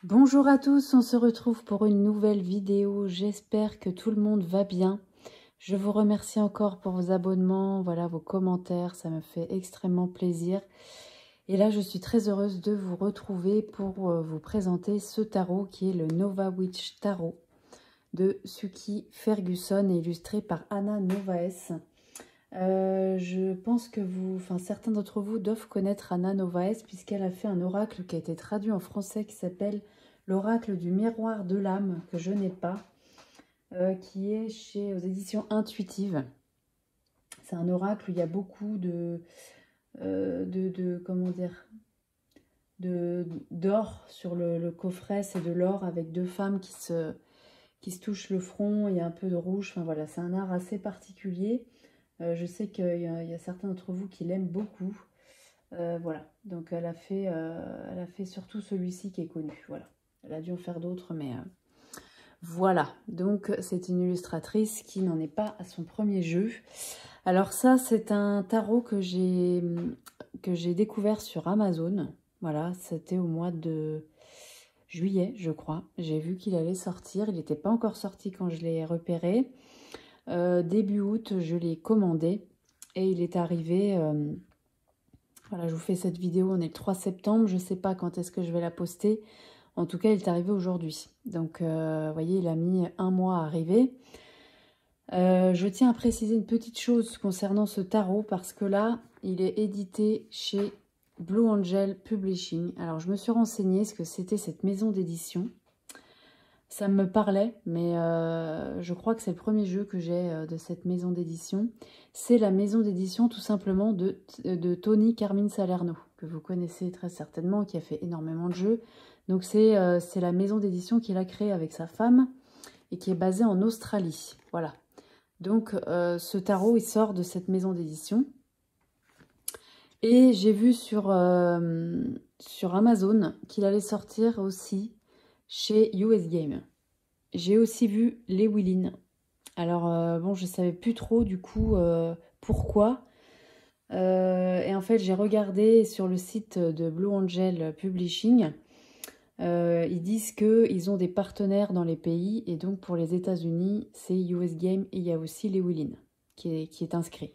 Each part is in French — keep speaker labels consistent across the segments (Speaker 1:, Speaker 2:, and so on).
Speaker 1: Bonjour à tous, on se retrouve pour une nouvelle vidéo. J'espère que tout le monde va bien. Je vous remercie encore pour vos abonnements, voilà, vos commentaires, ça me fait extrêmement plaisir. Et là, je suis très heureuse de vous retrouver pour vous présenter ce tarot qui est le Nova Witch Tarot de Suki Ferguson, illustré par Anna Novaes. Je pense que certains d'entre vous doivent connaître Anna Novaes puisqu'elle a fait un oracle qui a été traduit en français qui s'appelle l'oracle du miroir de l'âme, que je n'ai pas, qui est aux éditions Intuitives. C'est un oracle où il y a beaucoup d'or sur le coffret. C'est de l'or avec deux femmes qui se touchent le front et un peu de rouge. Enfin voilà, c'est un art assez particulier. Je sais qu'il y a certains d'entre vous qui l'aiment beaucoup. Voilà, donc elle a fait surtout celui-ci qui est connu. Voilà, elle a dû en faire d'autres, mais voilà. Donc c'est une illustratrice qui n'en est pas à son premier jeu. Alors ça, c'est un tarot que j'ai découvert sur Amazon. Voilà, c'était au mois de juillet, je crois. J'ai vu qu'il allait sortir. Il n'était pas encore sorti quand je l'ai repéré. Début août, je l'ai commandé et il est arrivé. Voilà, je vous fais cette vidéo, on est le 3 septembre. Je ne sais pas quand est-ce que je vais la poster. En tout cas, il est arrivé aujourd'hui. Donc, vous voyez, il a mis un mois à arriver. Je tiens à préciser une petite chose concernant ce tarot parce que là, il est édité chez Blue Angel Publishing. Alors, je me suis renseignée ce que c'était cette maison d'édition. Ça me parlait, mais je crois que c'est le premier jeu que j'ai de cette maison d'édition. C'est la maison d'édition tout simplement de Tony Carmine Salerno, que vous connaissez très certainement, qui a fait énormément de jeux. Donc c'est la maison d'édition qu'il a créée avec sa femme et qui est basée en Australie. Voilà. Donc ce tarot, il sort de cette maison d'édition. Et j'ai vu sur Amazon qu'il allait sortir aussi chez US Game. J'ai aussi vu les Willin. Alors, bon, je ne savais plus trop, du coup, pourquoi. Et en fait, j'ai regardé sur le site de Blue Angel Publishing. Ils disent qu'ils ont des partenaires dans les pays. Et donc, pour les États-Unis, c'est US Game. Et il y a aussi les Willin qui est inscrit.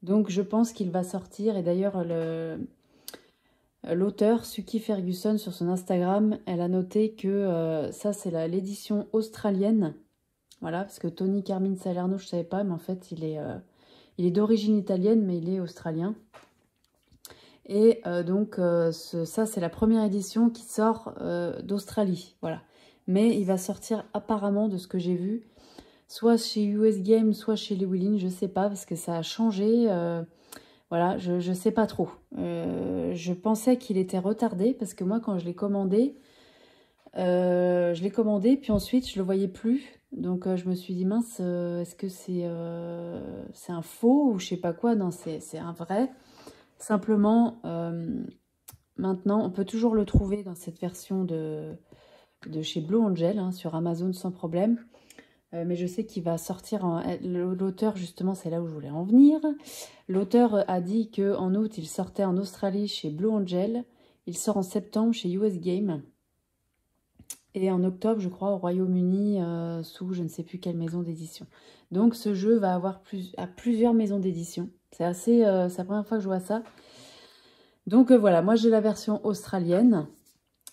Speaker 1: Donc, je pense qu'il va sortir. Et d'ailleurs, l'auteur, Suki Ferguson, sur son Instagram, elle a noté que ça, c'est l'édition australienne. Voilà, parce que Tony Carmine Salerno, je ne savais pas, mais en fait, il est d'origine italienne, mais il est australien. Et donc, ça, c'est la première édition qui sort d'Australie. Voilà. Mais il va sortir apparemment, de ce que j'ai vu, soit chez US Game, soit chez les Willin, je ne sais pas, parce que ça a changé. Voilà, je ne sais pas trop. Je pensais qu'il était retardé, parce que moi, quand je l'ai commandé, puis ensuite, je ne le voyais plus. Donc, je me suis dit, mince, est-ce que c'est un faux ou je sais pas quoi? Non, c'est un vrai. Simplement, maintenant, on peut toujours le trouver dans cette version de chez Blue Angel, hein, sur Amazon sans problème. Mais je sais qu'il va sortir l'auteur, justement, c'est là où je voulais en venir. L'auteur a dit qu'en août, il sortait en Australie chez Blue Angel. Il sort en septembre chez US Game. Et en octobre, je crois, au Royaume-Uni, sous je ne sais plus quelle maison d'édition. Donc, ce jeu va avoir plusieurs maisons d'édition. C'est c'est la première fois que je vois ça. Donc, voilà, moi, j'ai la version australienne.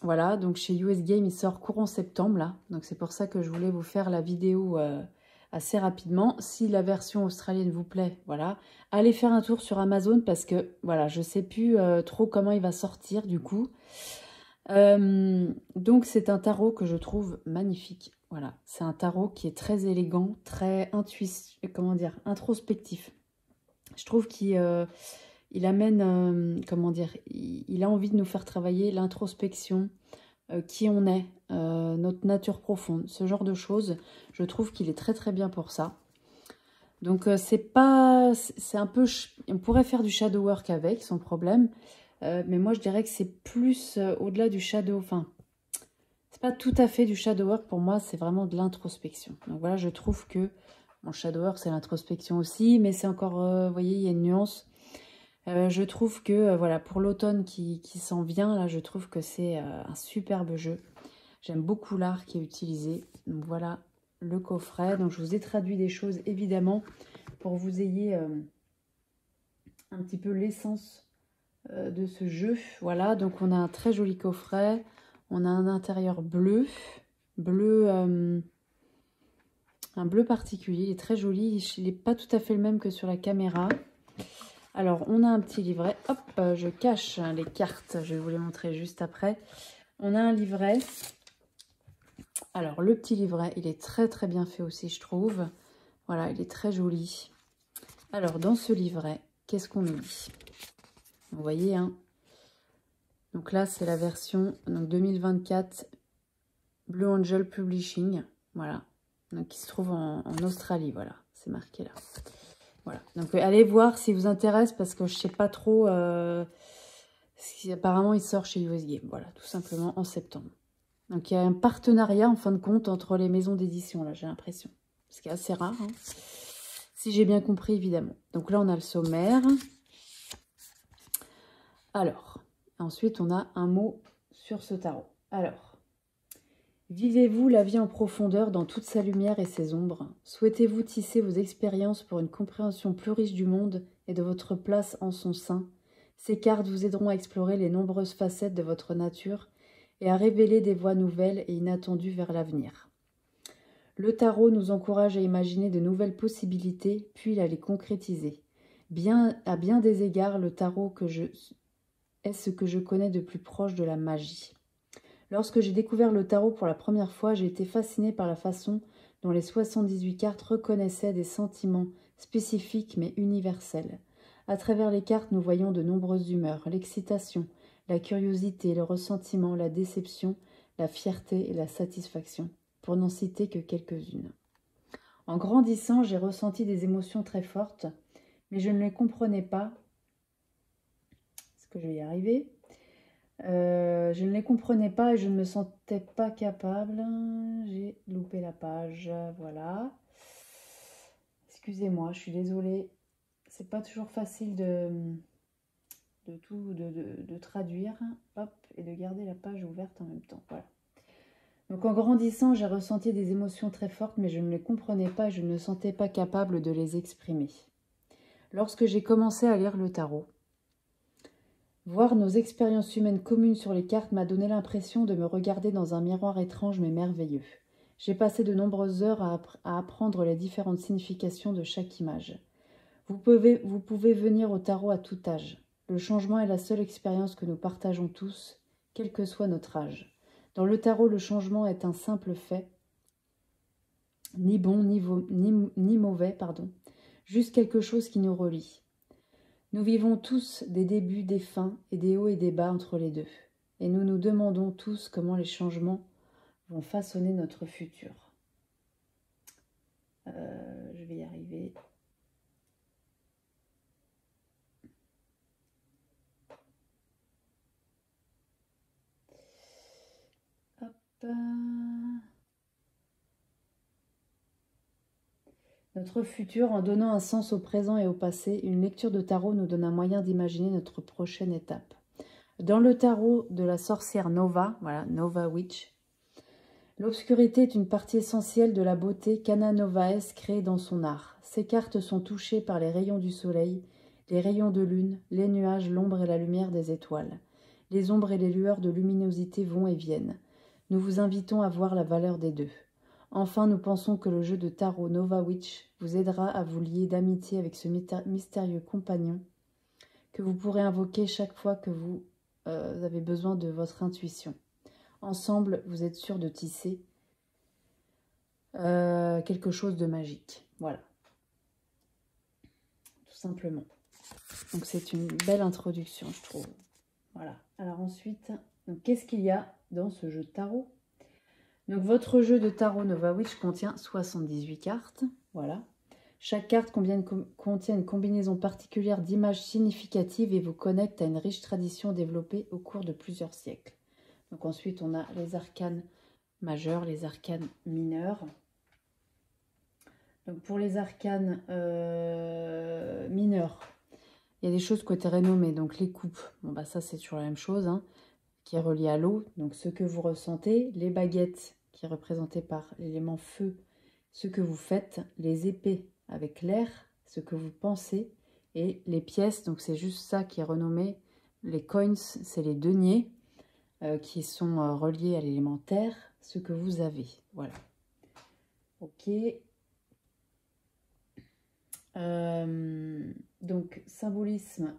Speaker 1: Voilà, donc chez US Game, il sort courant septembre, là. Donc, c'est pour ça que je voulais vous faire la vidéo assez rapidement. Si la version australienne vous plaît, voilà, allez faire un tour sur Amazon parce que, voilà, je ne sais plus trop comment il va sortir, du coup. Donc c'est un tarot que je trouve magnifique. Voilà, c'est un tarot qui est très élégant, très introspectif. Je trouve qu'il amène, il a envie de nous faire travailler l'introspection, qui on est, notre nature profonde, ce genre de choses. Je trouve qu'il est très très bien pour ça. Donc c'est un peu, on pourrait faire du shadow work avec, sans problème. Mais moi, je dirais que c'est plus au-delà du shadow. Enfin, c'est pas tout à fait du shadow work. Pour moi, c'est vraiment de l'introspection. Donc voilà, je trouve que mon shadow work, c'est l'introspection aussi. Mais c'est encore, vous voyez, il y a une nuance. Je trouve que, voilà, pour l'automne qui s'en vient, là, je trouve que c'est un superbe jeu. J'aime beaucoup l'art qui est utilisé. Donc voilà le coffret. Donc je vous ai traduit des choses évidemment pour que vous ayez un petit peu l'essence de ce jeu. Voilà, donc on a un très joli coffret. On a un intérieur bleu. Un bleu particulier. Il est très joli. Il n'est pas tout à fait le même que sur la caméra. Alors, on a un petit livret. Hop, je cache les cartes. Je vais vous les montrer juste après. On a un livret. Alors, le petit livret, il est très très bien fait aussi, je trouve. Voilà, il est très joli. Alors, dans ce livret, qu'est-ce qu'on nous dit? Vous voyez, hein? Donc là, c'est la version donc 2024 Blue Angel Publishing. Voilà. Donc, qui se trouve en Australie. Voilà, c'est marqué là. Voilà. Donc, allez voir si vous intéresse parce que je ne sais pas trop. Apparemment, il sort chez US Game. Voilà, tout simplement en septembre. Donc, il y a un partenariat, en fin de compte, entre les maisons d'édition, là, j'ai l'impression. Ce qui est assez rare, hein, si j'ai bien compris, évidemment. Donc là, on a le sommaire. Alors, ensuite, on a un mot sur ce tarot. Alors, vivez-vous la vie en profondeur dans toute sa lumière et ses ombres? Souhaitez-vous tisser vos expériences pour une compréhension plus riche du monde et de votre place en son sein? Ces cartes vous aideront à explorer les nombreuses facettes de votre nature et à révéler des voies nouvelles et inattendues vers l'avenir. Le tarot nous encourage à imaginer de nouvelles possibilités, puis à les concrétiser. À bien des égards, le tarot est ce que je connais de plus proche de la magie. Lorsque j'ai découvert le tarot pour la première fois, j'ai été fascinée par la façon dont les 78 cartes reconnaissaient des sentiments spécifiques mais universels. À travers les cartes, nous voyons de nombreuses humeurs, l'excitation, la curiosité, le ressentiment, la déception, la fierté et la satisfaction, pour n'en citer que quelques-unes. En grandissant, j'ai ressenti des émotions très fortes, mais je ne les comprenais pas. Est-ce que je vais y arriver? Je ne les comprenais pas et je ne me sentais pas capable. J'ai loupé la page, voilà. Excusez-moi, je suis désolée. C'est pas toujours facile de traduire, hop, et de garder la page ouverte en même temps. Voilà. Donc en grandissant, j'ai ressenti des émotions très fortes, mais je ne les comprenais pas et je ne me sentais pas capable de les exprimer. Lorsque j'ai commencé à lire le tarot, voir nos expériences humaines communes sur les cartes m'a donné l'impression de me regarder dans un miroir étrange mais merveilleux. J'ai passé de nombreuses heures à apprendre les différentes significations de chaque image. Vous pouvez venir au tarot à tout âge. Le changement est la seule expérience que nous partageons tous, quel que soit notre âge. Dans le tarot, le changement est un simple fait, ni bon ni mauvais, juste quelque chose qui nous relie. Nous vivons tous des débuts, des fins et des hauts et des bas entre les deux. Et nous nous demandons tous comment les changements vont façonner notre futur. Je vais y arriver. Hop. Notre futur, en donnant un sens au présent et au passé, une lecture de tarot nous donne un moyen d'imaginer notre prochaine étape. Dans le tarot de la sorcière Nova, voilà, Nova Witch, l'obscurité est une partie essentielle de la beauté qu'Anna Novaes crée dans son art. Ces cartes sont touchées par les rayons du soleil, les rayons de lune, les nuages, l'ombre et la lumière des étoiles. Les ombres et les lueurs de luminosité vont et viennent. Nous vous invitons à voir la valeur des deux. Enfin, nous pensons que le jeu de tarot Nova Witch vous aidera à vous lier d'amitié avec ce mystérieux compagnon que vous pourrez invoquer chaque fois que vous avez besoin de votre intuition. Ensemble, vous êtes sûr de tisser quelque chose de magique. Voilà. Tout simplement. Donc, c'est une belle introduction, je trouve. Voilà. Alors ensuite, qu'est-ce qu'il y a dans ce jeu de tarot? Donc, votre jeu de tarot Nova Witch contient 78 cartes. Voilà. Chaque carte contient une combinaison particulière d'images significatives et vous connecte à une riche tradition développée au cours de plusieurs siècles. Donc ensuite, on a les arcanes majeurs, les arcanes mineurs. Donc pour les arcanes mineurs, il y a des choses qui ont été renommées. Donc les coupes, bon bah ça c'est toujours la même chose, hein. qui est relié à l'eau, donc ce que vous ressentez, les baguettes qui est représenté par l'élément feu, ce que vous faites, les épées avec l'air, ce que vous pensez, et les pièces, donc c'est juste ça qui est renommé, les coins, c'est les deniers qui sont reliés à l'élément terre, ce que vous avez, voilà. Ok. Donc, symbolisme,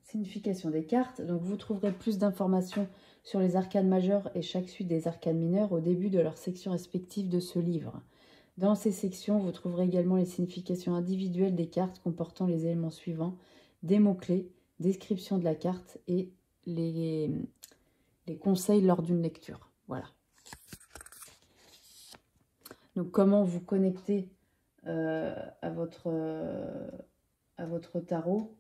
Speaker 1: signification des cartes. Donc, vous trouverez plus d'informations sur les arcanes majeures et chaque suite des arcanes mineures au début de leur section respective de ce livre. Dans ces sections, vous trouverez également les significations individuelles des cartes comportant les éléments suivants, des mots-clés, description de la carte et les conseils lors d'une lecture. Voilà. Donc, comment vous connecter à votre tarot.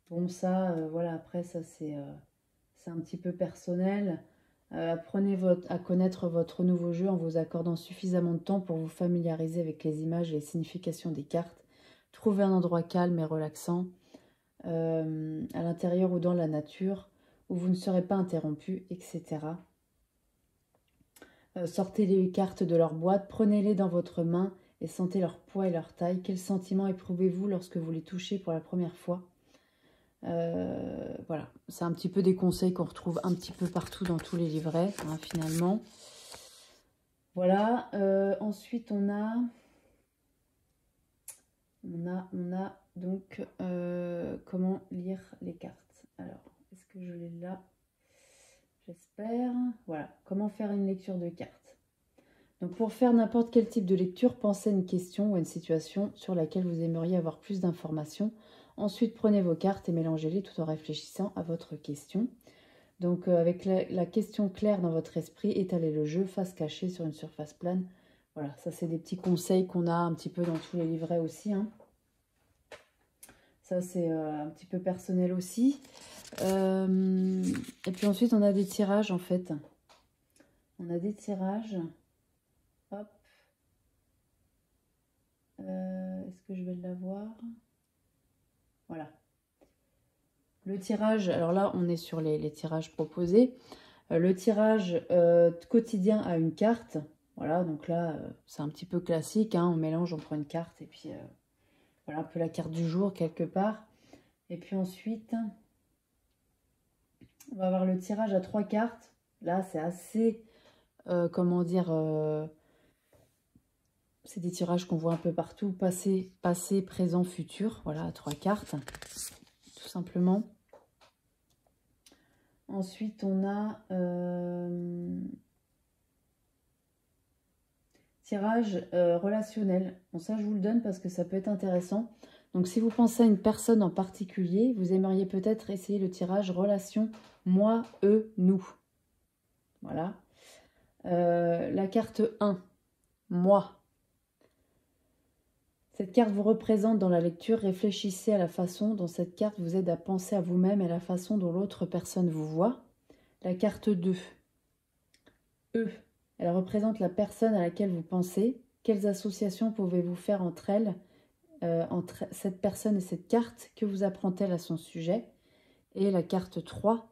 Speaker 1: Bon, ça, voilà, après, ça, c'est un petit peu personnel. Apprenez à connaître votre nouveau jeu en vous accordant suffisamment de temps pour vous familiariser avec les images et les significations des cartes. Trouvez un endroit calme et relaxant, à l'intérieur ou dans la nature, où vous ne serez pas interrompu, etc. Sortez les cartes de leur boîte, prenez-les dans votre main et sentez leur poids et leur taille. Quel sentiment éprouvez-vous lorsque vous les touchez pour la première fois? Voilà, c'est un petit peu des conseils qu'on retrouve un petit peu partout dans tous les livrets, hein, finalement. Voilà, ensuite on a donc comment lire les cartes. Alors, est-ce que je l'ai là? J'espère. Voilà, comment faire une lecture de cartes. Donc pour faire n'importe quel type de lecture, pensez à une question ou à une situation sur laquelle vous aimeriez avoir plus d'informations. Ensuite, prenez vos cartes et mélangez-les tout en réfléchissant à votre question. Donc avec la question claire dans votre esprit, étalez le jeu face cachée sur une surface plane. Voilà, ça c'est des petits conseils qu'on a un petit peu dans tous les livrets aussi, hein. Ça c'est un petit peu personnel aussi. Et puis ensuite on a des tirages en fait. On a des tirages. Hop. Est-ce que je vais l'avoir? Voilà. Le tirage, alors là, on est sur les tirages proposés. Le tirage quotidien à une carte. Voilà, donc là, c'est un petit peu classique, hein. On mélange, on prend une carte et puis voilà, un peu la carte du jour quelque part. Et puis ensuite, on va avoir le tirage à 3 cartes. Là, c'est assez, comment dire, c'est des tirages qu'on voit un peu partout. Passé, présent, futur. Voilà, à 3 cartes, tout simplement. Ensuite, on a tirage relationnel. Bon, ça, je vous le donne parce que ça peut être intéressant. Donc, si vous pensez à une personne en particulier, vous aimeriez peut-être essayer le tirage relation moi, eux, nous. Voilà. La carte 1, moi. Cette carte vous représente dans la lecture. Réfléchissez à la façon dont cette carte vous aide à penser à vous-même et à la façon dont l'autre personne vous voit. La carte 2, eux. Elle représente la personne à laquelle vous pensez. Quelles associations pouvez-vous faire entre elles, entre cette personne et cette carte? Que vous apprend-elle à son sujet? Et la carte 3,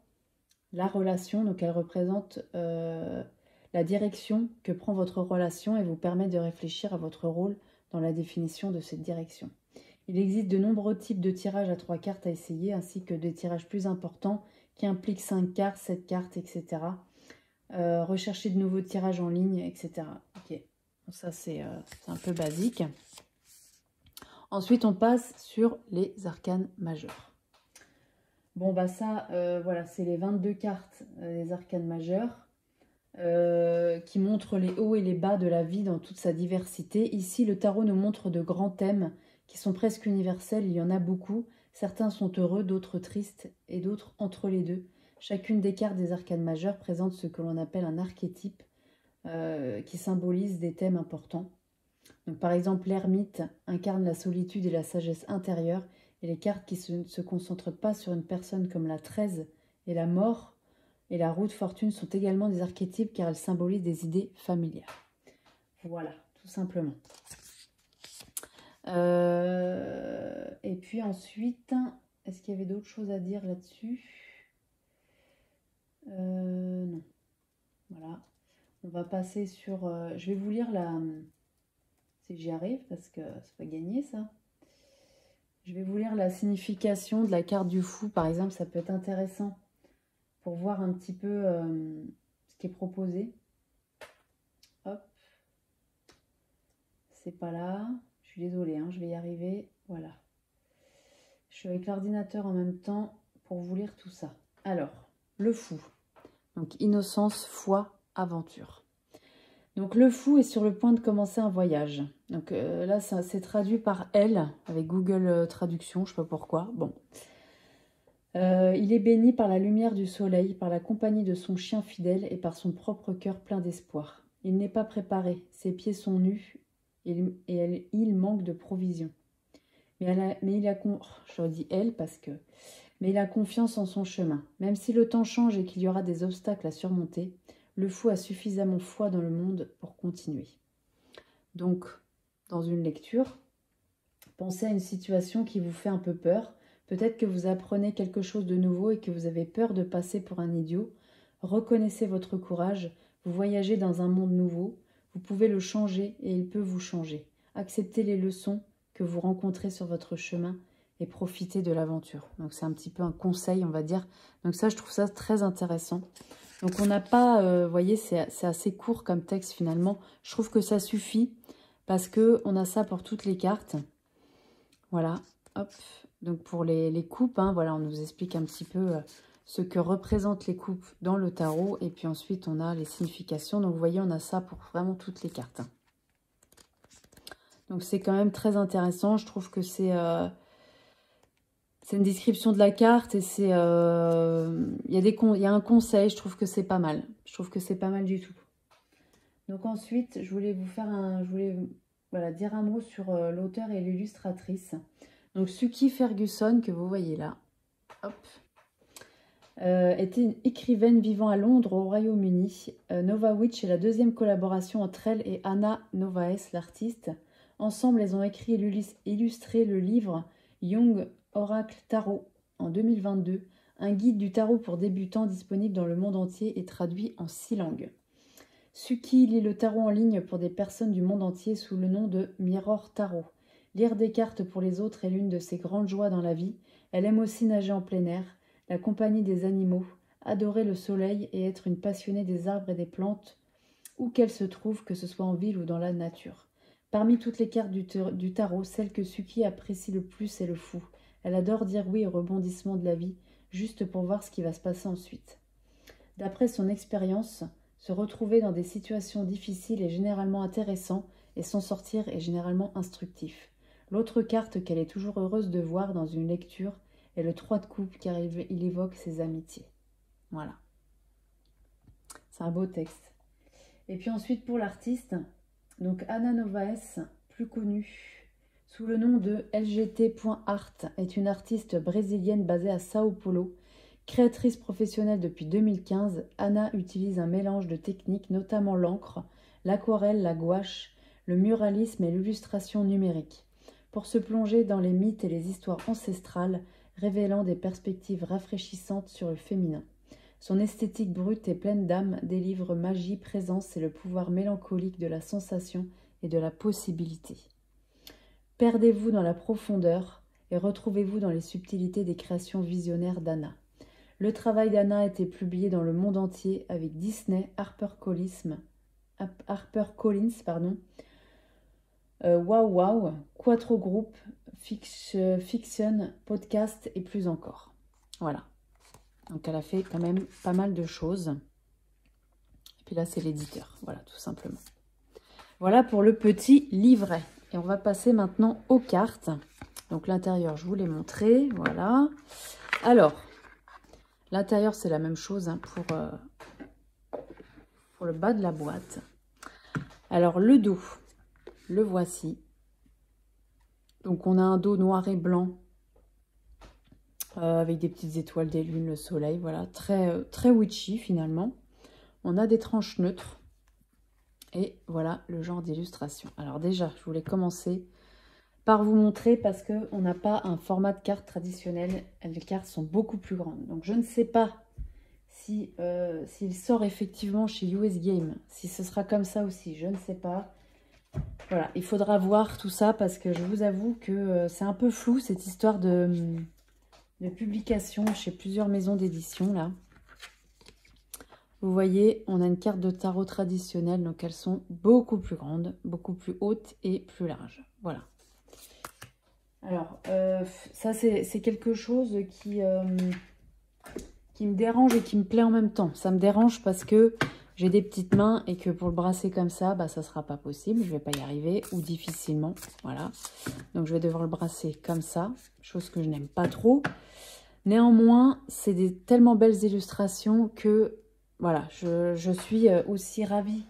Speaker 1: la relation. Donc elle représente la direction que prend votre relation et vous permet de réfléchir à votre rôle dans la définition de cette direction. Il existe de nombreux types de tirages à 3 cartes à essayer, ainsi que des tirages plus importants qui impliquent 5 cartes, 7 cartes, etc. Rechercher de nouveaux tirages en ligne, etc. Ok, ça c'est un peu basique. Ensuite, on passe sur les arcanes majeures. Bon, bah ça, voilà, c'est les 22 cartes des arcanes majeures qui montrent les hauts et les bas de la vie dans toute sa diversité. Ici, le tarot nous montre de grands thèmes qui sont presque universels. Il y en a beaucoup. Certains sont heureux, d'autres tristes et d'autres entre les deux. Chacune des cartes des arcanes majeures présente ce que l'on appelle un archétype qui symbolise des thèmes importants. Donc, par exemple, l'ermite incarne la solitude et la sagesse intérieure, et les cartes qui ne se concentrent pas sur une personne comme la 13 et la mort et la roue de fortune sont également des archétypes car elles symbolisent des idées familières. Voilà, tout simplement. Et puis ensuite, est-ce qu'il y avait d'autres choses à dire là-dessus? Non. Voilà. On va passer sur... je vais vous lire la... si j'y arrive, parce que c'est pas gagné ça. Je vais vous lire la signification de la carte du fou. Par exemple, ça peut être intéressant pour voir un petit peu ce qui est proposé. Hop. C'est pas là. Je suis désolée, hein, je vais y arriver. Voilà. Je suis avec l'ordinateur en même temps pour vous lire tout ça. Alors, le fou. Donc, innocence, foi, aventure. Donc, le fou est sur le point de commencer un voyage. Donc, là, c'est traduit par elle, avec Google Traduction, je ne sais pas pourquoi. Bon. Il est béni par la lumière du soleil, par la compagnie de son chien fidèle et par son propre cœur plein d'espoir. Il n'est pas préparé, ses pieds sont nus et il manque de provisions. Mais je dis elle parce que... Mais il a confiance en son chemin. Même si le temps change et qu'il y aura des obstacles à surmonter, le fou a suffisamment foi dans le monde pour continuer. Donc, dans une lecture, pensez à une situation qui vous fait un peu peur. Peut-être que vous apprenez quelque chose de nouveau et que vous avez peur de passer pour un idiot. Reconnaissez votre courage. Vous voyagez dans un monde nouveau. Vous pouvez le changer et il peut vous changer. Acceptez les leçons que vous rencontrez sur votre chemin et profitez de l'aventure. Donc c'est un petit peu un conseil, on va dire. Donc ça, je trouve ça très intéressant. Donc on n'a pas, vous voyez, c'est assez court comme texte finalement. Je trouve que ça suffit parce qu'on a ça pour toutes les cartes. Voilà, hop. Donc pour les coupes, hein, voilà, on nous explique un petit peu ce que représentent les coupes dans le tarot. Et puis ensuite, on a les significations. Donc vous voyez, on a ça pour vraiment toutes les cartes. Donc c'est quand même très intéressant. Je trouve que c'est une description de la carte et c'est il y a un conseil. Je trouve que c'est pas mal. Je trouve que c'est pas mal du tout. Donc ensuite, je voulais vous faire voilà, dire un mot sur l'auteur et l'illustratrice. Donc Suki Ferguson, que vous voyez là, hop, était une écrivaine vivant à Londres, au Royaume-Uni. Nova Witch est la deuxième collaboration entre elle et Anna Novaes, l'artiste. Ensemble, elles ont écrit et illustré le livre Young Oracle Tarot en 2022, un guide du tarot pour débutants disponible dans le monde entier et traduit en 6 langues. Suki lit le tarot en ligne pour des personnes du monde entier sous le nom de Mirror Tarot. Lire des cartes pour les autres est l'une de ses grandes joies dans la vie. Elle aime aussi nager en plein air, la compagnie des animaux, adorer le soleil et être une passionnée des arbres et des plantes, où qu'elle se trouve, que ce soit en ville ou dans la nature. Parmi toutes les cartes du tarot, celle que Suki apprécie le plus est le fou. Elle adore dire oui au rebondissement de la vie, juste pour voir ce qui va se passer ensuite. D'après son expérience, se retrouver dans des situations difficiles est généralement intéressant et s'en sortir est généralement instructif. L'autre carte qu'elle est toujours heureuse de voir dans une lecture est le 3 de coupe car il évoque ses amitiés. Voilà. C'est un beau texte. Et puis ensuite pour l'artiste, donc Anna Novaes, plus connue sous le nom de LGT.art, est une artiste brésilienne basée à Sao Paulo. Créatrice professionnelle depuis 2015, Anna utilise un mélange de techniques, notamment l'encre, l'aquarelle, la gouache, le muralisme et l'illustration numérique, pour se plonger dans les mythes et les histoires ancestrales, révélant des perspectives rafraîchissantes sur le féminin. Son esthétique brute et pleine d'âme délivre magie, présence et le pouvoir mélancolique de la sensation et de la possibilité. Perdez-vous dans la profondeur et retrouvez-vous dans les subtilités des créations visionnaires d'Anna. Le travail d'Anna a été publié dans le monde entier avec Disney, HarperCollins, Wow Wow, Quattro Group, Fiction, Podcast et plus encore. Voilà. Donc elle a fait quand même pas mal de choses. Et puis là, c'est l'éditeur. Voilà, tout simplement. Voilà pour le petit livret. Et on va passer maintenant aux cartes. Donc l'intérieur, je vous l'ai montré. Voilà. Alors, l'intérieur, c'est la même chose hein, pour le bas de la boîte. Alors, le dos, le voici. Donc, on a un dos noir et blanc avec des petites étoiles, des lunes, le soleil. Voilà, très witchy finalement. On a des tranches neutres. Et voilà le genre d'illustration. Alors déjà, je voulais commencer par vous montrer parce qu'on n'a pas un format de carte traditionnel. Les cartes sont beaucoup plus grandes. Donc, je ne sais pas si s'il sort effectivement chez US Game. Si ce sera comme ça aussi, je ne sais pas. Voilà, il faudra voir tout ça parce que je vous avoue que c'est un peu flou cette histoire de publication chez plusieurs maisons d'édition là. Vous voyez, on a une carte de tarot traditionnelle, donc elles sont beaucoup plus grandes, beaucoup plus hautes et plus larges. Voilà. Alors, ça c'est quelque chose qui me dérange et qui me plaît en même temps. Ça me dérange parce que j'ai des petites mains et que pour le brasser comme ça, bah, ça ne sera pas possible. Je ne vais pas y arriver ou difficilement. Voilà. Donc, je vais devoir le brasser comme ça, chose que je n'aime pas trop. Néanmoins, c'est des tellement belles illustrations que voilà, je suis aussi ravie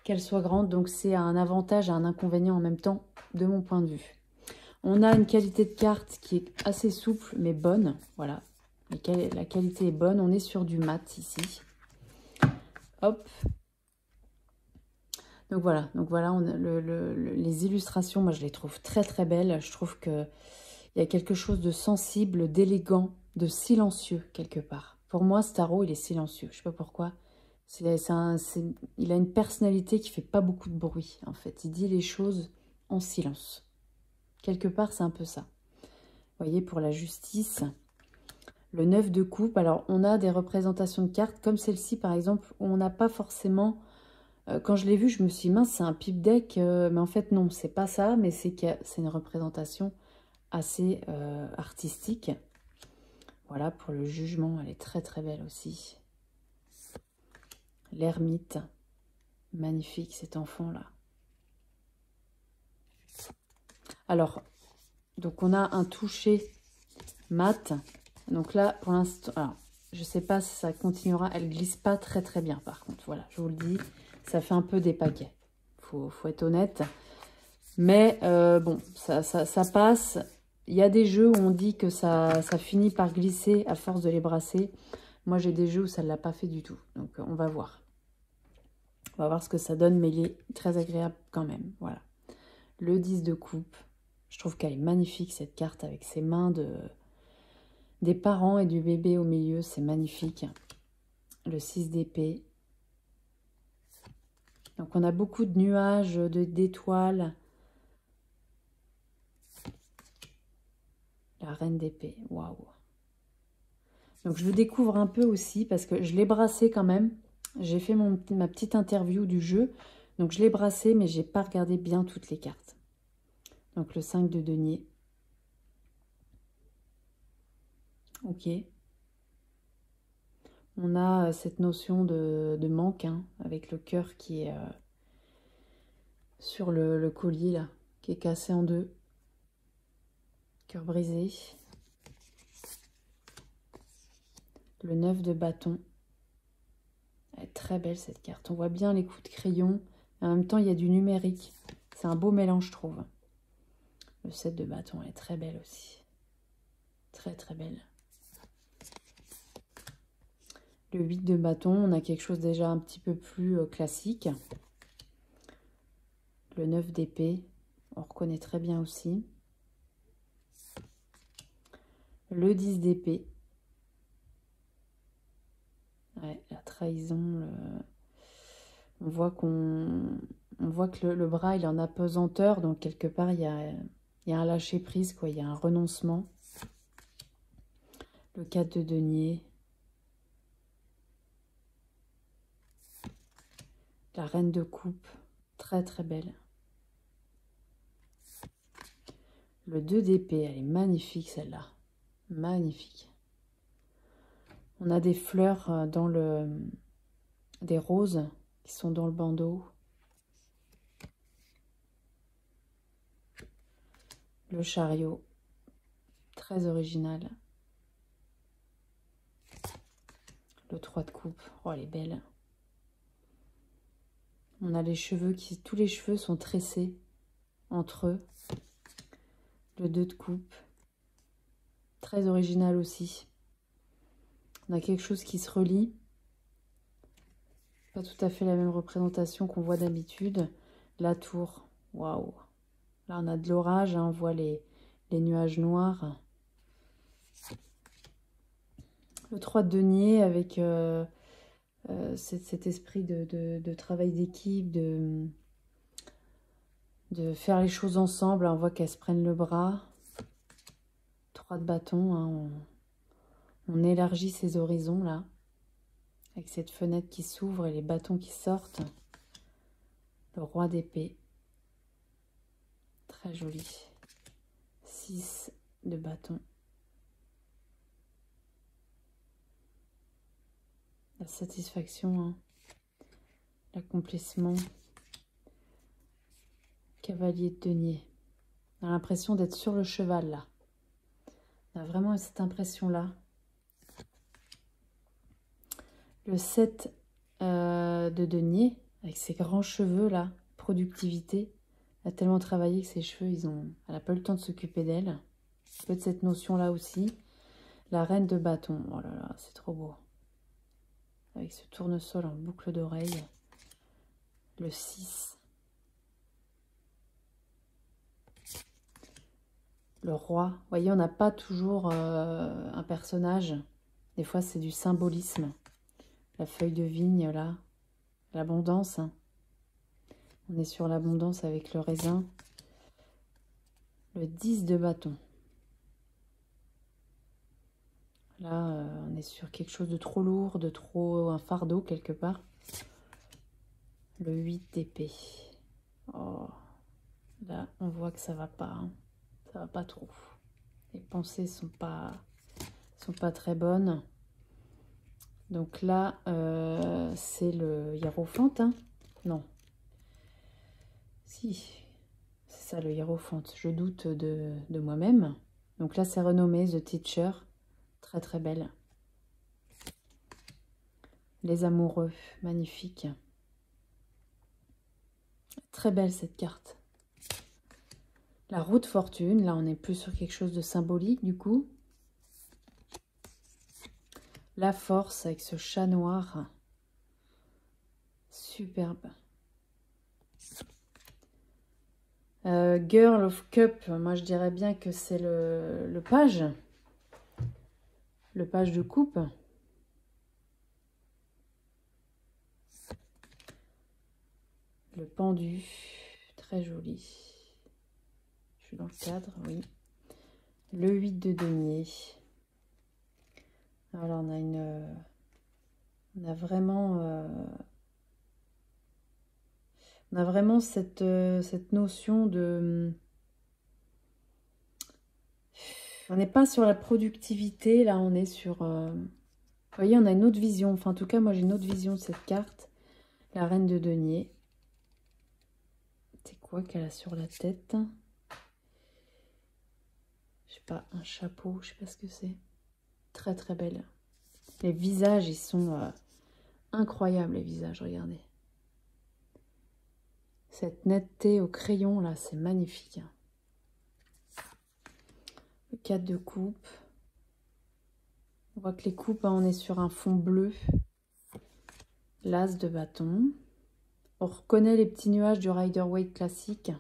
Speaker 1: qu'elles soient grandes. Donc, c'est un avantage et un inconvénient en même temps de mon point de vue. On a une qualité de carte qui est assez souple mais bonne. Voilà, la qualité est bonne. On est sur du mat ici. Hop. Donc voilà, on a les illustrations, moi je les trouve très très belles. Je trouve qu'il y a quelque chose de sensible, d'élégant, de silencieux quelque part. Pour moi, ce tarot, il est silencieux. Je ne sais pas pourquoi. Il a une personnalité qui ne fait pas beaucoup de bruit en fait. Il dit les choses en silence. Quelque part, c'est un peu ça. Vous voyez, pour la justice, le 9 de coupe. Alors, on a des représentations de cartes comme celle-ci, par exemple, où on n'a pas forcément... quand je l'ai vu, je me suis dit, mince, c'est un pipe deck. Mais en fait, non, c'est pas ça. Mais c'est une représentation assez artistique. Voilà, pour le jugement, elle est très, très belle aussi. L'ermite. Magnifique, cet enfant-là. Alors, donc on a un toucher mat. Donc là, pour l'instant, alors, je sais pas si ça continuera. Elle glisse pas très très bien, par contre. Voilà, je vous le dis, ça fait un peu des paquets. Faut être honnête. Mais bon, ça passe. Il y a des jeux où on dit que ça finit par glisser à force de les brasser. Moi, j'ai des jeux où ça ne l'a pas fait du tout. Donc, on va voir. On va voir ce que ça donne, mais il est très agréable quand même. Voilà. Le 10 de coupe. Je trouve qu'elle est magnifique, cette carte, avec ses mains des parents et du bébé au milieu. C'est magnifique. Le 6 d'épée. Donc, on a beaucoup de nuages, d'étoiles. La reine d'épée. Waouh. Donc, je le découvre un peu aussi parce que je l'ai brassé quand même. J'ai fait ma petite interview du jeu. Donc, je l'ai brassé, mais je n'ai pas regardé bien toutes les cartes. Donc, le 5 de denier. Ok. On a cette notion de manque, hein, avec le cœur qui est sur le collier, là, qui est cassé en deux. Cœur brisé. Le 9 de bâton. Elle est très belle, cette carte. On voit bien les coups de crayon. Et en même temps, il y a du numérique. C'est un beau mélange, je trouve. Le 7 de bâton, elle est très belle aussi. Très, très belle. Le 8 de bâton, on a quelque chose déjà un petit peu plus classique. Le 9 d'épée, on reconnaît très bien aussi. Le 10 d'épée. Ouais, la trahison. On voit que le bras, il est en apesanteur. Donc, quelque part, il y a un lâcher-prise, quoi. Il y a un renoncement. Le 4 de denier. La reine de coupe. Très, très belle. Le 2 d'épée, elle est magnifique, celle-là. Magnifique. On a des fleurs des roses qui sont dans le bandeau. Le chariot, très original. Le 3 de coupe, oh elle est belle. On a les cheveux tous les cheveux sont tressés entre eux. Le 2 de coupe, très original aussi. On a quelque chose qui se relie. Pas tout à fait la même représentation qu'on voit d'habitude. La tour, waouh. Là, on a de l'orage, hein, on voit les nuages noirs. Le 3 de denier avec cet esprit de travail d'équipe, de faire les choses ensemble. On voit qu'elles se prennent le bras. 3 de bâton, hein, on élargit ses horizons là, avec cette fenêtre qui s'ouvre et les bâtons qui sortent. Le roi d'épée, très joli. 6 de bâton. La satisfaction, hein, l'accomplissement. Cavalier de denier. On a l'impression d'être sur le cheval là. On a vraiment cette impression-là. Le 7 de denier, avec ses grands cheveux là, productivité. Elle a tellement travaillé que ses cheveux, elle n'a pas eu le temps de s'occuper d'elle. Peut-être cette notion-là aussi. La reine de bâton. Oh là là, c'est trop beau. Avec ce tournesol en boucle d'oreille. Le 6. Le roi. Vous voyez, on n'a pas toujours un personnage. Des fois, c'est du symbolisme. La feuille de vigne, là. L'abondance. On est sur l'abondance avec le raisin. Le 10 de bâton. Là, on est sur quelque chose de trop lourd, de trop... un fardeau, quelque part. Le 8 d'épée. Oh. Là, on voit que ça va pas. Hein. Ça va pas trop. Les pensées sont pas très bonnes. Donc là, c'est le hiérophante. Hein. Non. Si. C'est ça, le hiérophante. Je doute de moi-même. Donc là, c'est renommé The Teacher. Très, très belle. Les amoureux. Magnifique. Très belle, cette carte. La roue de fortune. Là, on est plus sur quelque chose de symbolique, du coup. La force avec ce chat noir. Superbe. Girl of Cup, moi je dirais bien que c'est le page. Le page de coupe. Le pendu, très joli. Je suis dans le cadre, oui. Le 8 de denier. Alors on a vraiment cette notion de... On n'est pas sur la productivité, là on est sur... Vous voyez, on a une autre vision. Enfin, en tout cas, moi j'ai une autre vision de cette carte. La reine de denier. C'est quoi qu'elle a sur la tête? Je sais pas, un chapeau, je sais pas ce que c'est. Très très belle. Les visages, ils sont incroyables, les visages, regardez. Cette netteté au crayon, là, c'est magnifique. Le 4 de coupe. On voit que les coupes, hein, on est sur un fond bleu. L'as de bâton. On reconnaît les petits nuages du Rider-Waite classique.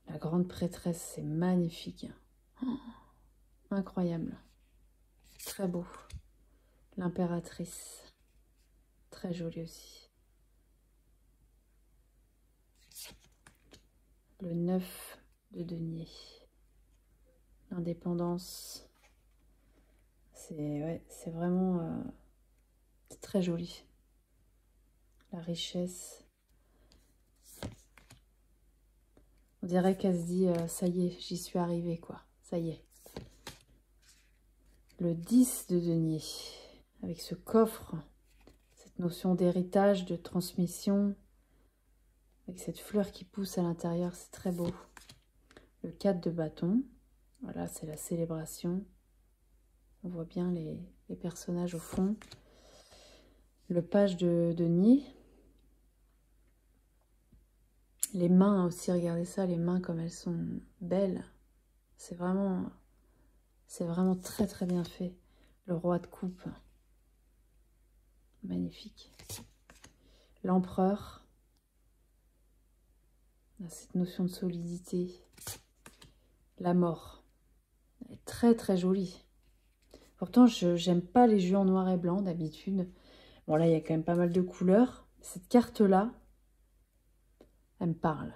Speaker 1: La grande prêtresse, c'est magnifique. Oh, incroyable. Très beau. L'impératrice. Très jolie aussi. Le 9 de denier. L'indépendance. C'est vraiment très joli. La richesse. On dirait qu'elle se dit, ça y est, j'y suis arrivée, quoi. Ça y est. Le 10 de denier. Avec ce coffre. Cette notion d'héritage, de transmission. Avec cette fleur qui pousse à l'intérieur, c'est très beau. Le 4 de bâton. Voilà, c'est la célébration. On voit bien les personnages au fond. Le page de denier. Les mains aussi, regardez ça, les mains comme elles sont belles. C'est vraiment très très bien fait. Le roi de coupe. Magnifique. L'empereur. Cette notion de solidité. La mort. Elle est très très jolie. Pourtant, j'aime pas les jeux en noir et blanc d'habitude. Bon, là, il y a quand même pas mal de couleurs. Cette carte-là, elle me parle.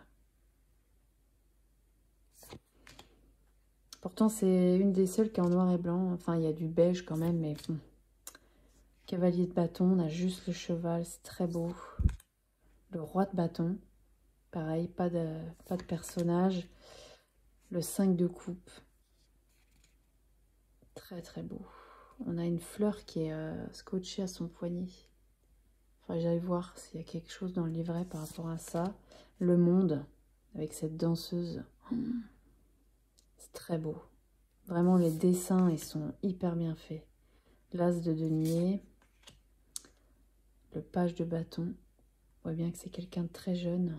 Speaker 1: Pourtant, c'est une des seules qui est en noir et blanc. Enfin, il y a du beige quand même, mais bon. Cavalier de bâton, on a juste le cheval, c'est très beau. Le roi de bâton, pareil, pas de personnage. Le 5 de coupe, très très beau. On a une fleur qui est scotchée à son poignet. Faudrait que j'aille voir s'il y a quelque chose dans le livret par rapport à ça. Le monde, avec cette danseuse. C'est très beau. Vraiment, les dessins, ils sont hyper bien faits. L'as de denier. Le page de bâton. On voit bien que c'est quelqu'un de très jeune.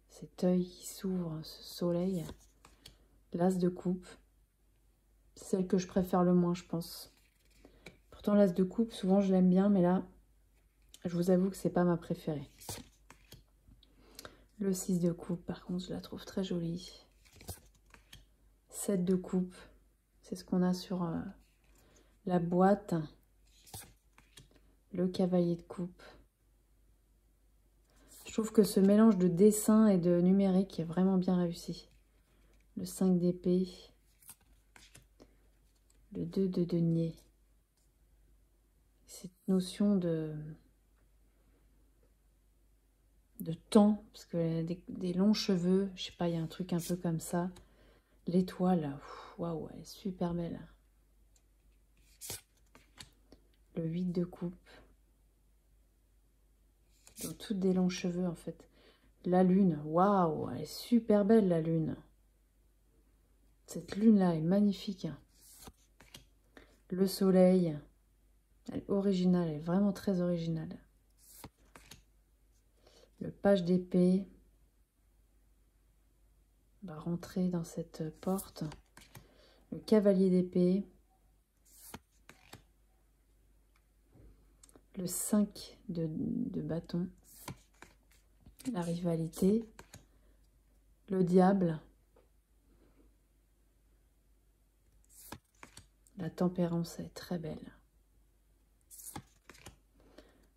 Speaker 1: Cet œil qui s'ouvre, ce soleil. L'as de coupe. C'est celle que je préfère le moins, je pense. Pourtant, l'as de coupe, souvent, je l'aime bien, mais là, je vous avoue que c'est pas ma préférée. Le 6 de coupe, par contre, je la trouve très jolie. 7 de coupe, c'est ce qu'on a sur la boîte. Le cavalier de coupe. Je trouve que ce mélange de dessin et de numérique est vraiment bien réussi. Le 5 d'épée. Le 2 de denier. Cette notion de temps, parce que des longs cheveux, je sais pas, il y a un truc un peu comme ça. L'étoile, waouh, elle est super belle. Le 8 de coupe. Donc, toutes des longs cheveux en fait. La lune, waouh, elle est super belle la lune. Cette lune là est magnifique. Le soleil, elle est originale, elle est vraiment très originale. Le page d'épée. On va rentrer dans cette porte. Le cavalier d'épée. Le 5 de bâton. La rivalité. Le diable. La tempérance est très belle.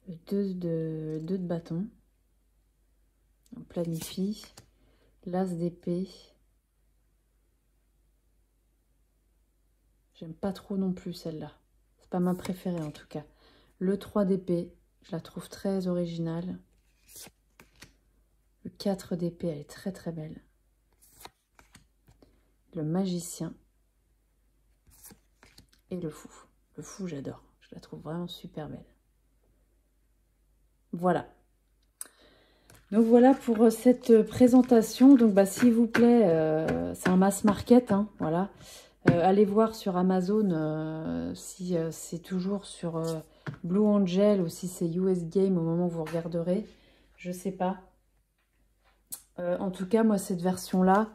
Speaker 1: Le 2 de bâton. On planifie. L'as d'épée. J'aime pas trop non plus celle-là. C'est pas ma préférée en tout cas. Le 3 d'épée, je la trouve très originale. Le 4 d'épée, elle est très très belle. Le magicien. Et le fou. Le fou, j'adore. Je la trouve vraiment super belle. Voilà. Donc voilà pour cette présentation. Donc s'il vous plaît, c'est un mass market, hein, voilà. Allez voir sur Amazon si c'est toujours sur Blue Angel ou si c'est US Game au moment où vous regarderez. Je sais pas. En tout cas, moi, cette version-là,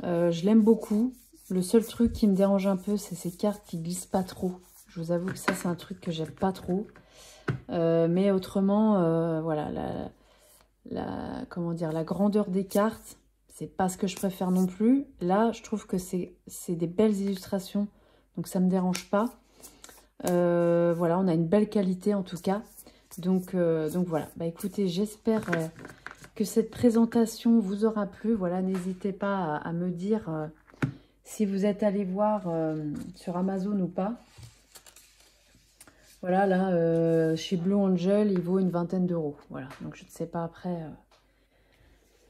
Speaker 1: je l'aime beaucoup. Le seul truc qui me dérange un peu, c'est ces cartes qui glissent pas trop. Je vous avoue que ça, c'est un truc que j'aime pas trop. Mais autrement, voilà, comment dire, la grandeur des cartes, c'est pas ce que je préfère non plus. Là, je trouve que c'est des belles illustrations, donc ça me dérange pas. Voilà, on a une belle qualité en tout cas. Donc voilà, écoutez, j'espère que cette présentation vous aura plu. Voilà, n'hésitez pas à me dire si vous êtes allé voir sur Amazon ou pas. Voilà, là, chez Blue Angel, il vaut une vingtaine d'euros. Voilà, donc je ne sais pas après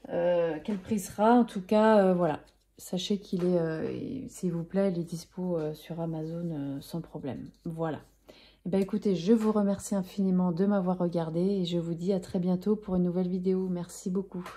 Speaker 1: quel prix sera. En tout cas, voilà, sachez qu'il est, s'il vous plaît, il est dispo sur Amazon sans problème. Voilà. Et bien, écoutez, je vous remercie infiniment de m'avoir regardé et je vous dis à très bientôt pour une nouvelle vidéo. Merci beaucoup.